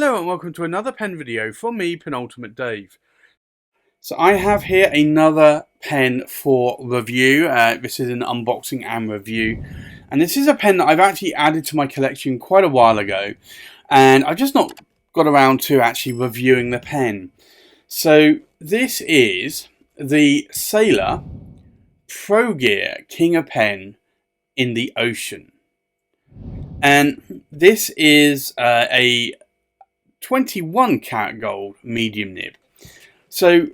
Hello and welcome to another pen video from me, Penultimate Dave. So I have here another pen for review. This is an unboxing and review. And this is a pen that I've actually added to my collection quite a while ago. And I've just not got around to actually reviewing the pen. So this is the Sailor Pro Gear King of Pen in the Ocean. And this is a 21 karat gold medium nib. So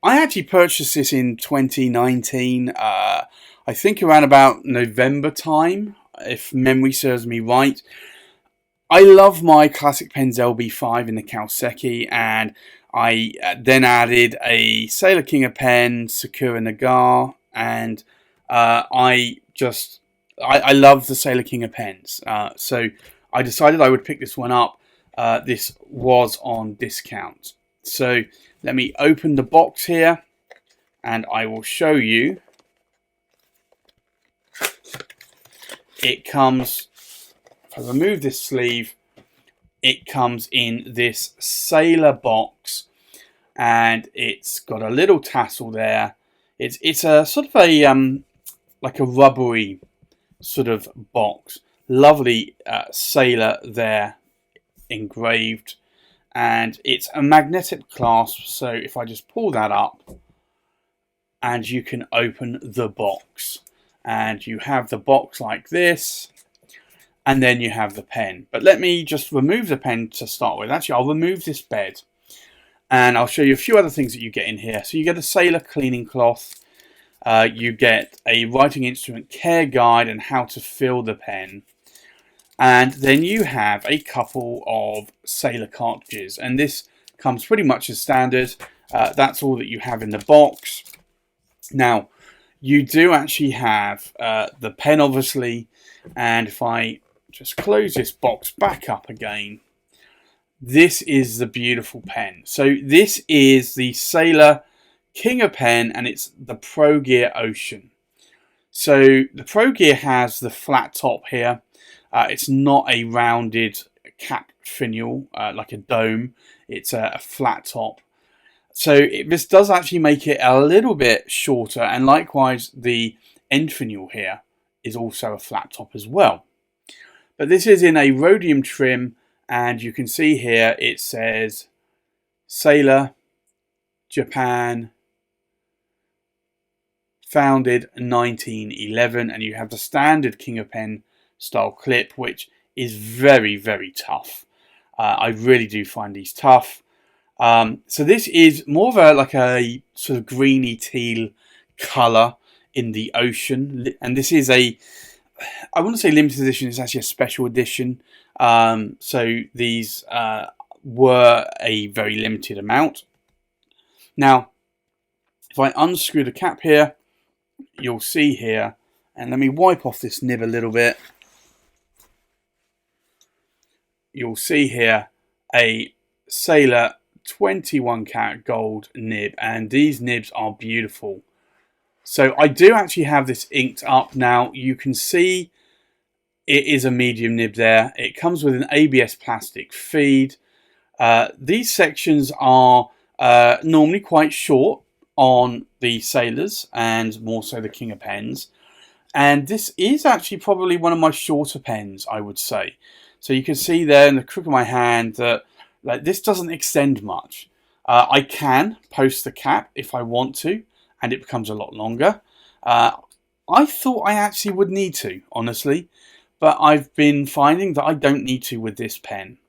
I actually purchased this in 2019, I think around about November time, if memory serves me right. I love my classic pens LB5 in the Kawasaki, and I then added a Sailor King of Pen, Sakura Nagar, and I love the Sailor King of Pens. So I decided I would pick this one up. This was on discount. So let me open the box here and I will show you. It comes, if I remove this sleeve, it comes in this Sailor box and it's got a little tassel there. It's a sort of a like a rubbery sort of box. Lovely Sailor there engraved, and it's a magnetic clasp, so if I just pull that up and you can open the box, and you have the box like this, and then you have the pen. But let me just remove the pen to start with. Actually, I'll remove this bed and I'll show you a few other things that you get in here. So you get a Sailor cleaning cloth, you get a writing instrument care guide and how to fill the pen. And then you have a couple of Sailor cartridges, and this comes pretty much as standard. That's all that you have in the box. Now, you do actually have the pen, obviously, and if I just close this box back up again, this is the beautiful pen. So this is the Sailor King of Pen, and it's the Pro Gear Ocean. So the Pro Gear has the flat top here. It's not a rounded cap finial like a dome. It's a flat top. So this does actually make it a little bit shorter, and likewise the end finial here is also a flat top as well. But this is in a rhodium trim, and you can see here it says Sailor Japan, founded 1911, and you have the standard King of Pen style clip, which is very, very tough. I really do find these tough. So this is more of like a sort of greeny teal colour in the ocean, and this is I wouldn't say limited edition, it's actually a special edition. So these were a very limited amount. Now, if I unscrew the cap here, you'll see here, and let me wipe off this nib a little bit. You'll see here a Sailor 21 karat gold nib, and these nibs are beautiful. So I do actually have this inked up now. You can see it is a medium nib there. It comes with an ABS plastic feed. These sections are normally quite short on the Sailors and more so the King of Pens. And this is actually probably one of my shorter pens, I would say. So you can see there in the crook of my hand that this doesn't extend much. I can post the cap if I want to, and it becomes a lot longer. I thought I actually would need to, honestly, but I've been finding that I don't need to with this pen.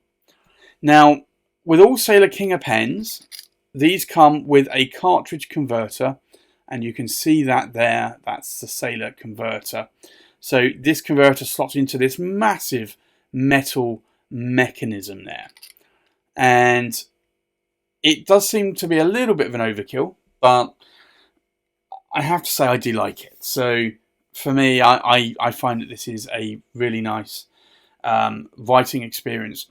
Now, with all Sailor King of Pens, these come with a cartridge converter, and you can see that there. That's the Sailor converter. So this converter slots into this massive metal mechanism there, and it does seem to be a little bit of an overkill, but I have to say I do like it. So for me, I find that this is a really nice writing experience.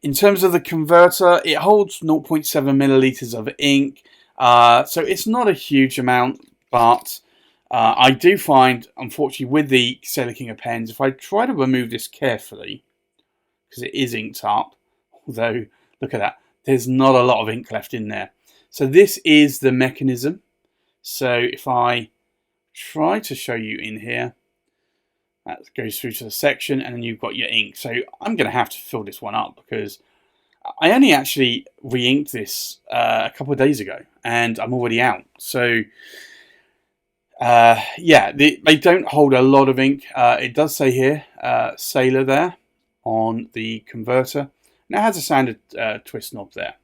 In terms of the converter, it holds 0.7 milliliters of ink, so it's not a huge amount, but I do find, unfortunately, with the Sailor King of Pens, if I try to remove this carefully, because it is inked up, although look at that, there's not a lot of ink left in there. So this is the mechanism. So if I try to show you in here, that goes through to the section, and then you've got your ink. So I'm going to have to fill this one up because I only actually re-inked this a couple of days ago, and I'm already out. So yeah, they don't hold a lot of ink. It does say here Sailor there on the converter. Now it has a standard twist knob there,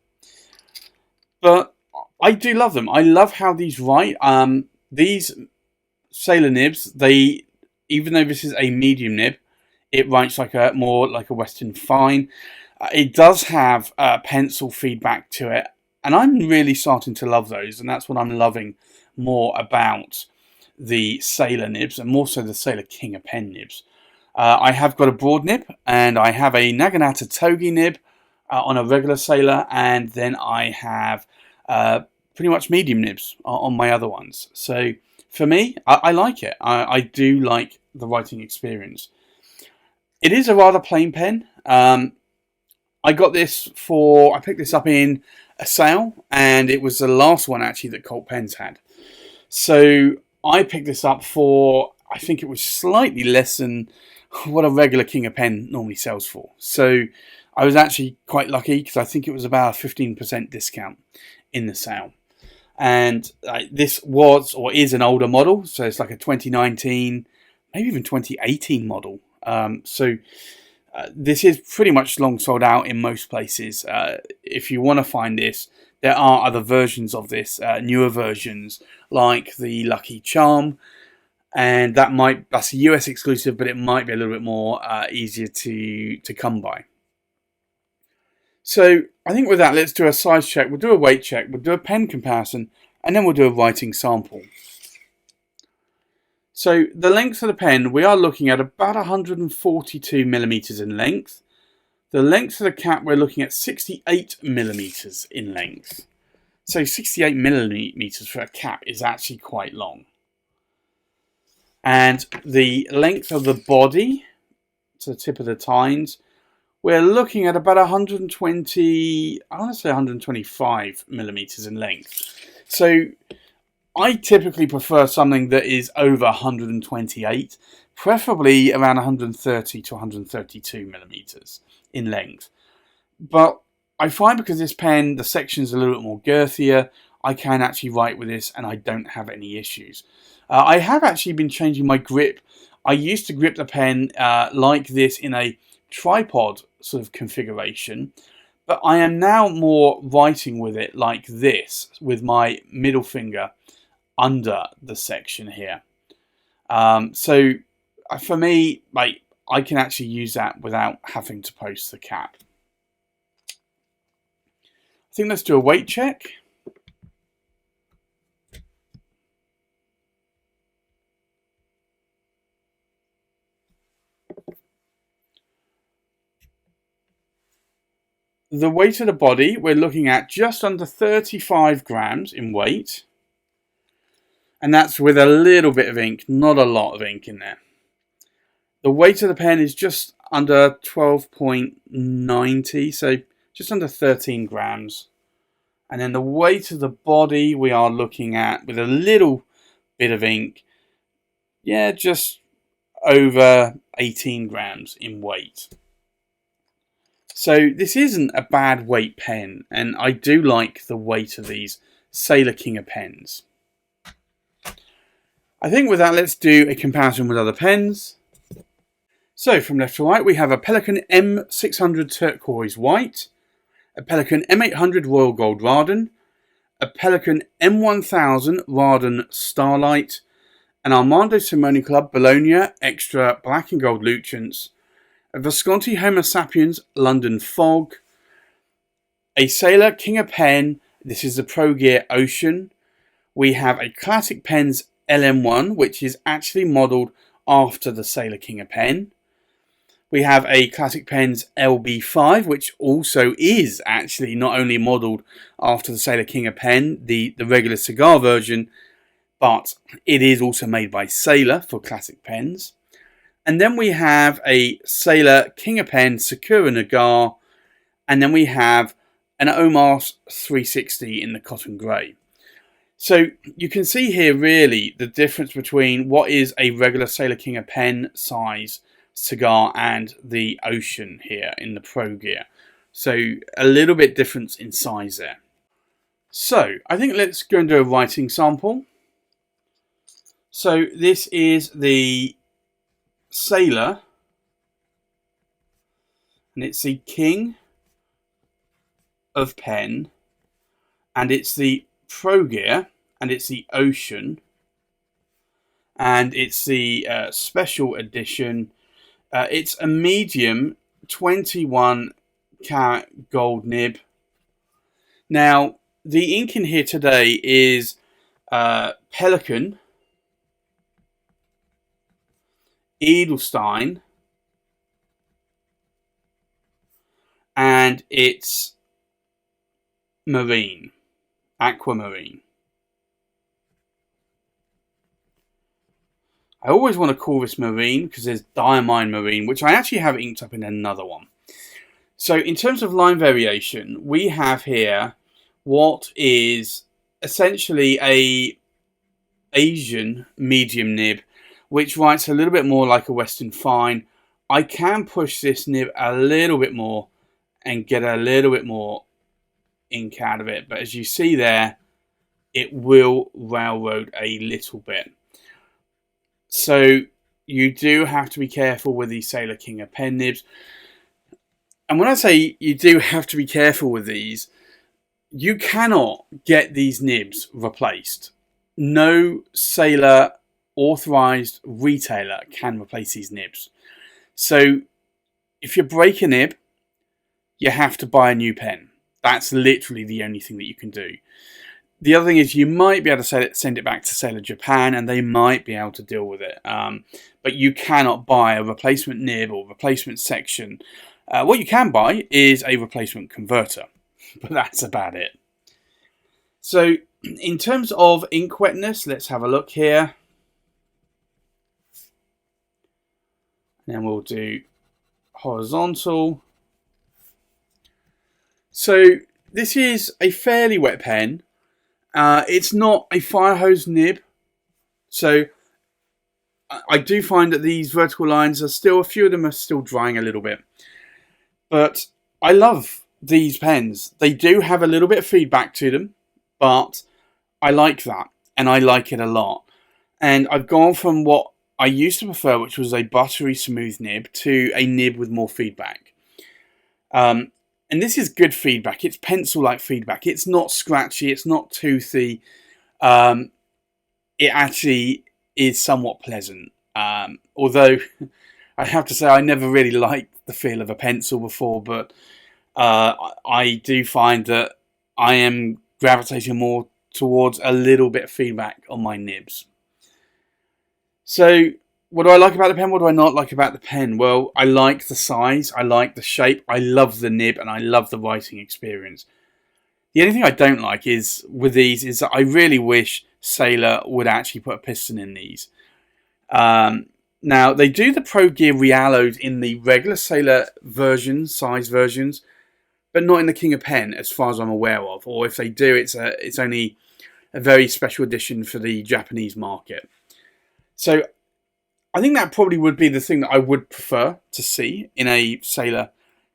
but I do love them. I love how these write. These Sailor nibs, even though this is a medium nib, it writes more like a Western Fine. It does have pencil feedback to it, and I'm really starting to love those, and that's what I'm loving more about the Sailor nibs, and more so the Sailor King of Pen nibs. I have got a broad nib, and I have a Naginata Togi nib on a regular Sailor, and then I have pretty much medium nibs on my other ones. So for me, I like it. I do like the writing experience. It is a rather plain pen. I got this I picked this up in a sale, and it was the last one actually that Colt Pens had. So I picked this up for, I think it was slightly less than what a regular King of Pen normally sells for. So I was actually quite lucky because I think it was about a 15% discount in the sale. And this was or is an older model, so it's like a 2019, maybe even 2018 model. This is pretty much long sold out in most places. If you want to find this, there are other versions of this, newer versions like the Lucky Charm, and that's a US exclusive, but it might be a little bit more easier to come by. So I think with that, let's do a size check, we'll do a weight check, we'll do a pen comparison, and then we'll do a writing sample. So the length of the pen, we are looking at about 142 millimeters in length. The length of the cap, we're looking at 68 millimeters in length. So 68 millimeters for a cap is actually quite long. And the length of the body, to the tip of the tines, we're looking at about 120, I want to say 125 millimeters in length. So I typically prefer something that is over 128, preferably around 130 to 132 millimeters in length. But I find because this pen, the section's a little bit more girthier, I can actually write with this and I don't have any issues. I have actually been changing my grip. I used to grip the pen like this in a tripod sort of configuration, but I am now more writing with it like this, with my middle finger under the section here. So for me, I can actually use that without having to post the cap. I think let's do a weight check. The weight of the body, we're looking at just under 35 grams in weight. And that's with a little bit of ink, not a lot of ink in there. The weight of the pen is just under 12.90, so just under 13 grams. And then the weight of the body, we are looking at, with a little bit of ink, yeah, just over 18 grams in weight. So this isn't a bad weight pen, and I do like the weight of these Sailor King of pens. I think with that, let's do a comparison with other pens. So from left to right, we have a Pelikan M600 Turquoise White, a Pelikan M800 Royal Gold Radon, a Pelikan M1000 Radon Starlight, an Armando Simoni Club Bologna Extra Black and Gold Lucents, a Visconti Homo Sapiens London Fog, a Sailor King of Pen, this is the Pro Gear Ocean. We have a Classic Pens LM1, which is actually modelled after the Sailor King of Pen. We have a Classic Pens LB5, which also is actually not only modelled after the Sailor King of Pen, the regular cigar version, but it is also made by Sailor for Classic Pens. And then we have a Sailor King of Pen Sakura Nagar, And then we have an unbox 360 in the cotton grey. So you can see here really the difference between what is a regular Sailor King pen size cigar and the Ocean here in the Pro Gear. So a little bit difference in size there. So I think let's go and do a writing sample. So this is the Sailor, and it's the King of Pen, and it's the Pro Gear, and it's the Ocean, and it's the special edition. It's a medium 21 karat gold nib. Now the ink in here today is Pelican, Edelstein, and it's Marine, Aquamarine. I always want to call this Marine because there's Diamine Marine, which I actually have inked up in another one. So in terms of line variation, we have here what is essentially a Asian medium nib, which writes a little bit more like a Western Fine. I can push this nib a little bit more and get a little bit more ink out of it, but as you see there, it will railroad a little bit. So you do have to be careful with these Sailor King pen nibs. And when I say you do have to be careful with these, you cannot get these nibs replaced. No Sailor authorized retailer can replace these nibs. So if you break a nib, you have to buy a new pen. That's literally the only thing that you can do. The other thing is you might be able to send it back to Sailor Japan and they might be able to deal with it. But you cannot buy a replacement nib or replacement section. What you can buy is a replacement converter, but that's about it. So in terms of ink wetness, let's have a look here. Then we'll do horizontal. So this is a fairly wet pen. It's not a fire hose nib, so I do find that these vertical lines are still, a few of them are still drying a little bit. But I love these pens. They do have a little bit of feedback to them, but I like that, and I like it a lot. And I've gone from what I used to prefer, which was a buttery smooth nib, to a nib with more feedback. And this is good feedback. It's pencil-like feedback. It's not scratchy. It's not toothy. It actually is somewhat pleasant. Although, I have to say, I never really liked the feel of a pencil before, but I do find that I am gravitating more towards a little bit of feedback on my nibs. So, what do I like about the pen? What do I not like about the pen? Well, I like the size, I like the shape, I love the nib, and I love the writing experience. The only thing I don't like is with these is that I really wish Sailor would actually put a piston in these. Now, they do the Pro Gear Reaload in the regular Sailor versions, size versions, but not in the King of Pen, as far as I'm aware of. Or if they do, it's only a very special edition for the Japanese market. So I think that probably would be the thing that I would prefer to see in a Sailor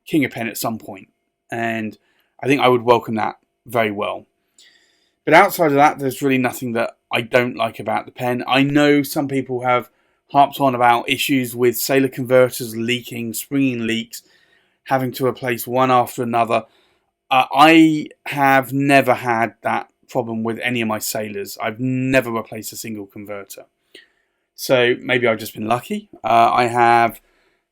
King of Pen at some point. And I think I would welcome that very well. But outside of that, there's really nothing that I don't like about the pen. I know some people have harped on about issues with Sailor converters leaking, springing leaks, having to replace one after another. I have never had that problem with any of my Sailors. I've never replaced a single converter. So maybe I've just been lucky. I have,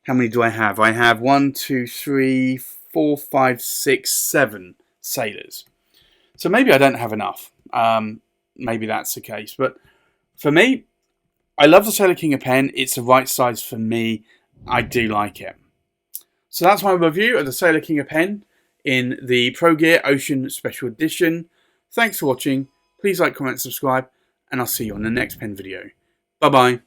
how many do I have? I have 1, 2, 3, 4, 5, 6, 7 Sailors. So maybe I don't have enough. Maybe that's the case. But for me, I love the Sailor King of Pen. It's the right size for me. I do like it. So that's my review of the Sailor King of Pen in the Pro Gear Ocean Special Edition. Thanks for watching. Please like, comment, subscribe, and I'll see you on the next pen video. Bye-bye.